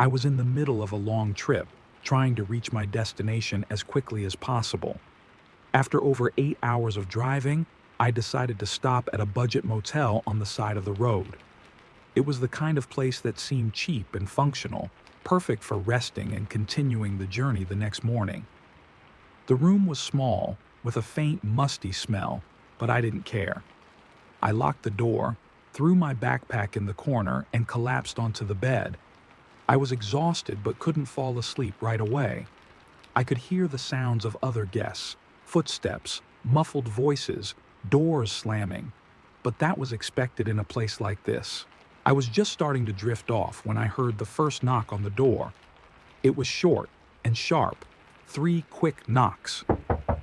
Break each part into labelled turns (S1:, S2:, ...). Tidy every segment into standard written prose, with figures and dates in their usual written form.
S1: I was in the middle of a long trip, trying to reach my destination as quickly as possible. After over 8 hours of driving, I decided to stop at a budget motel on the side of the road. It was the kind of place that seemed cheap and functional, perfect for resting and continuing the journey the next morning. The room was small, with a faint musty smell, but I didn't care. I locked the door, threw my backpack in the corner, and collapsed onto the bed. I was exhausted but couldn't fall asleep right away. I could hear the sounds of other guests, footsteps, muffled voices, doors slamming, but that was expected in a place like this. I was just starting to drift off when I heard the first knock on the door. It was short and sharp, 3 quick knocks.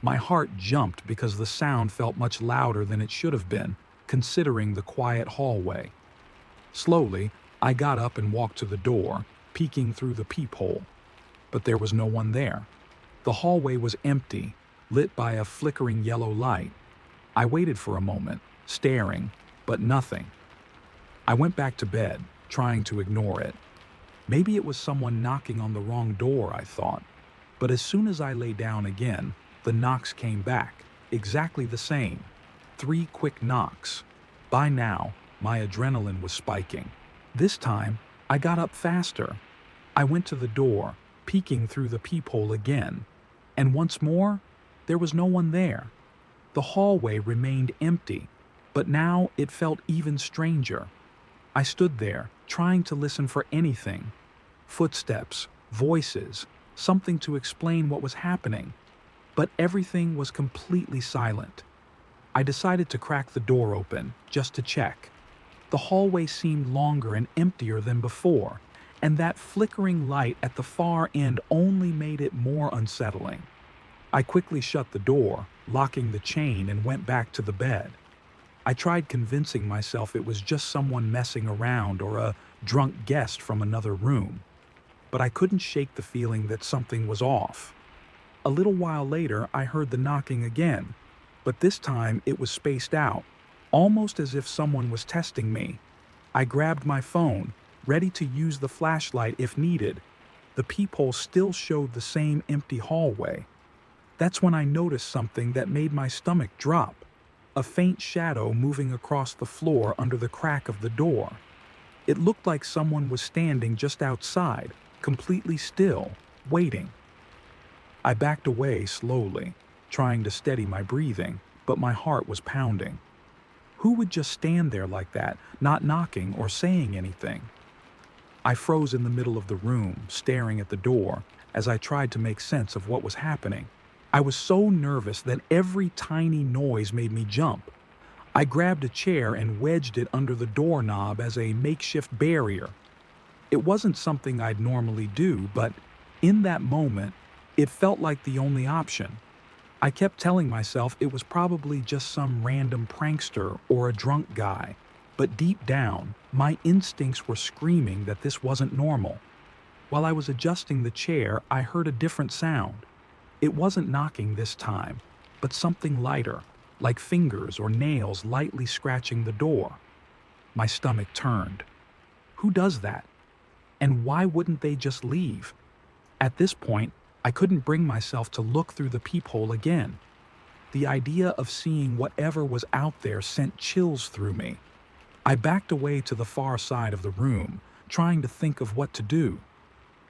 S1: My heart jumped because the sound felt much louder than it should have been, considering the quiet hallway. Slowly, I got up and walked to the door, peeking through the peephole. But there was no one there. The hallway was empty, lit by a flickering yellow light. I waited for a moment, staring, but nothing. I went back to bed, trying to ignore it. Maybe it was someone knocking on the wrong door, I thought. But as soon as I lay down again, the knocks came back, exactly the same. 3 quick knocks. By now, my adrenaline was spiking. This time, I got up faster. I went to the door, peeking through the peephole again. And once more, there was no one there. The hallway remained empty, but now it felt even stranger. I stood there, trying to listen for anything. Footsteps, voices, something to explain what was happening. But everything was completely silent. I decided to crack the door open, just to check. The hallway seemed longer and emptier than before, and that flickering light at the far end only made it more unsettling. I quickly shut the door, locking the chain, and went back to the bed. I tried convincing myself it was just someone messing around or a drunk guest from another room, but I couldn't shake the feeling that something was off. A little while later, I heard the knocking again, but this time it was spaced out, almost as if someone was testing me. I grabbed my phone, ready to use the flashlight if needed. The peephole still showed the same empty hallway. That's when I noticed something that made my stomach drop. A faint shadow moving across the floor under the crack of the door. It looked like someone was standing just outside, completely still, waiting. I backed away slowly, trying to steady my breathing, but my heart was pounding. Who would just stand there like that, not knocking or saying anything? I froze in the middle of the room, staring at the door, as I tried to make sense of what was happening. I was so nervous that every tiny noise made me jump. I grabbed a chair and wedged it under the doorknob as a makeshift barrier. It wasn't something I'd normally do, but in that moment, it felt like the only option. I kept telling myself it was probably just some random prankster or a drunk guy, but deep down, my instincts were screaming that this wasn't normal. While I was adjusting the chair, I heard a different sound. It wasn't knocking this time, but something lighter, like fingers or nails lightly scratching the door. My stomach turned. Who does that? And why wouldn't they just leave? At this point, I couldn't bring myself to look through the peephole again. The idea of seeing whatever was out there sent chills through me. I backed away to the far side of the room, trying to think of what to do.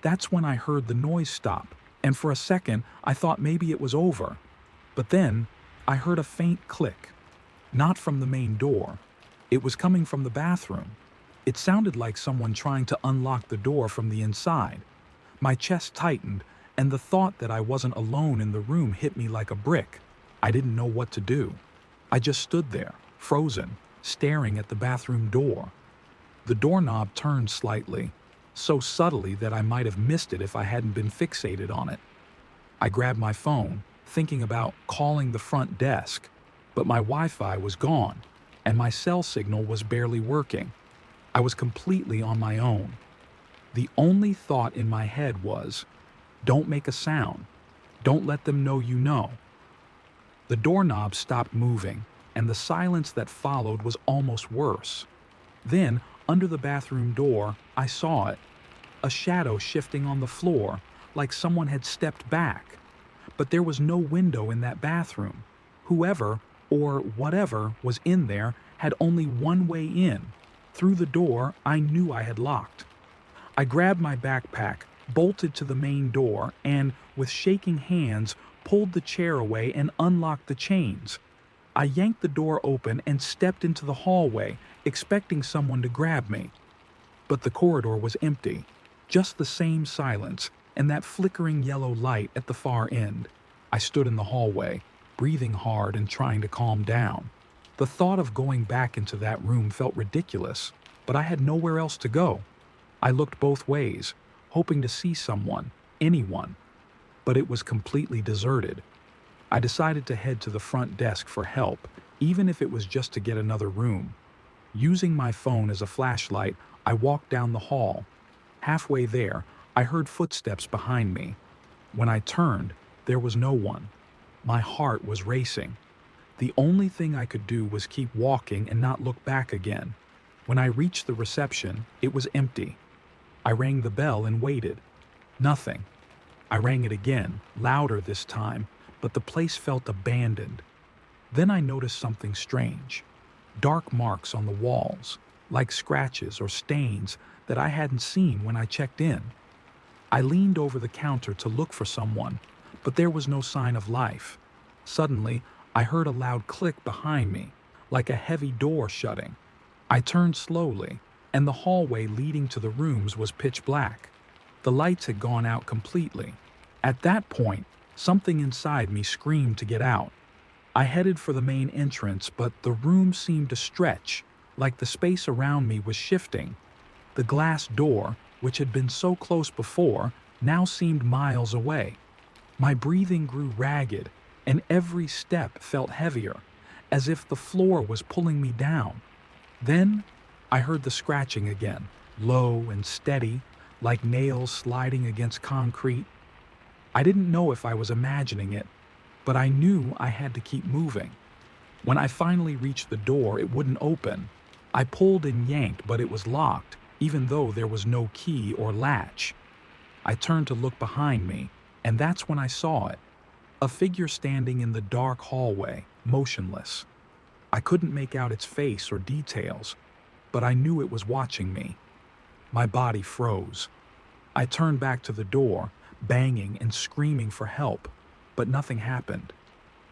S1: That's when I heard the noise stop, and for a second I thought maybe it was over. But then I heard a faint click. Not from the main door. It was coming from the bathroom. It sounded like someone trying to unlock the door from the inside. My chest tightened, and the thought that I wasn't alone in the room hit me like a brick. I didn't know what to do. I just stood there, frozen, staring at the bathroom door. The doorknob turned slightly, so subtly that I might have missed it if I hadn't been fixated on it. I grabbed my phone, thinking about calling the front desk, but my Wi-Fi was gone, and my cell signal was barely working. I was completely on my own. The only thought in my head was, don't make a sound. Don't let them know you know. The doorknob stopped moving, and the silence that followed was almost worse. Then, under the bathroom door, I saw it. a shadow shifting on the floor, like someone had stepped back. But there was no window in that bathroom. Whoever, or whatever, was in there had only one way in. Through the door I knew I had locked. I grabbed my backpack, bolted to the main door, and, with shaking hands, pulled the chair away and unlocked the chains. I yanked the door open and stepped into the hallway, expecting someone to grab me. But the corridor was empty, just the same silence and that flickering yellow light at the far end. I stood in the hallway, breathing hard and trying to calm down. The thought of going back into that room felt ridiculous, but I had nowhere else to go. I looked both ways, hoping to see someone, anyone, but it was completely deserted. I decided to head to the front desk for help, even if it was just to get another room. Using my phone as a flashlight, I walked down the hall. Halfway there, I heard footsteps behind me. When I turned, there was no one. My heart was racing. The only thing I could do was keep walking and not look back again. When I reached the reception, it was empty. I rang the bell and waited. Nothing. I rang it again, louder this time, but the place felt abandoned. Then I noticed something strange. Dark marks on the walls, like scratches or stains that I hadn't seen when I checked in. I leaned over the counter to look for someone, but there was no sign of life. Suddenly, I heard a loud click behind me, like a heavy door shutting. I turned slowly, and the hallway leading to the rooms was pitch black. The lights had gone out completely. At that point, something inside me screamed to get out. I headed for the main entrance, but the room seemed to stretch, like the space around me was shifting. The glass door, which had been so close before, now seemed miles away. My breathing grew ragged, and every step felt heavier, as if the floor was pulling me down. Then I heard the scratching again, low and steady, like nails sliding against concrete. I didn't know if I was imagining it, but I knew I had to keep moving. When I finally reached the door, it wouldn't open. I pulled and yanked, but it was locked, even though there was no key or latch. I turned to look behind me, and that's when I saw it. A figure standing in the dark hallway, motionless. I couldn't make out its face or details, but I knew it was watching me. My body froze. I turned back to the door, banging and screaming for help, but nothing happened.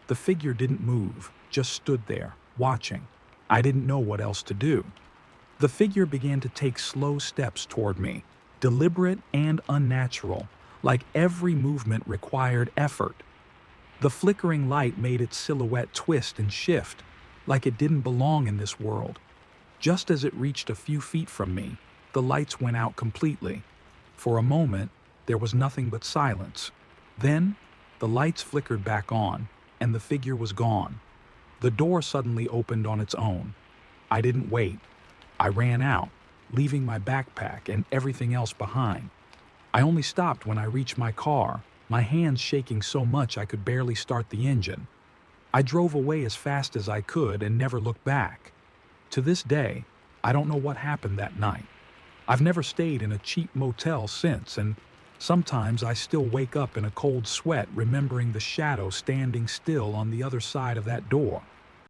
S1: The figure didn't move, just stood there, watching. I didn't know what else to do. The figure began to take slow steps toward me, deliberate and unnatural, like every movement required effort. The flickering light made its silhouette twist and shift, like it didn't belong in this world. Just as it reached a few feet from me, the lights went out completely. For a moment, there was nothing but silence. Then, the lights flickered back on, and the figure was gone. The door suddenly opened on its own. I didn't wait. I ran out, leaving my backpack and everything else behind. I only stopped when I reached my car, my hands shaking so much I could barely start the engine. I drove away as fast as I could and never looked back. To this day, I don't know what happened that night. I've never stayed in a cheap motel since, and sometimes I still wake up in a cold sweat remembering the shadow standing still on the other side of that door.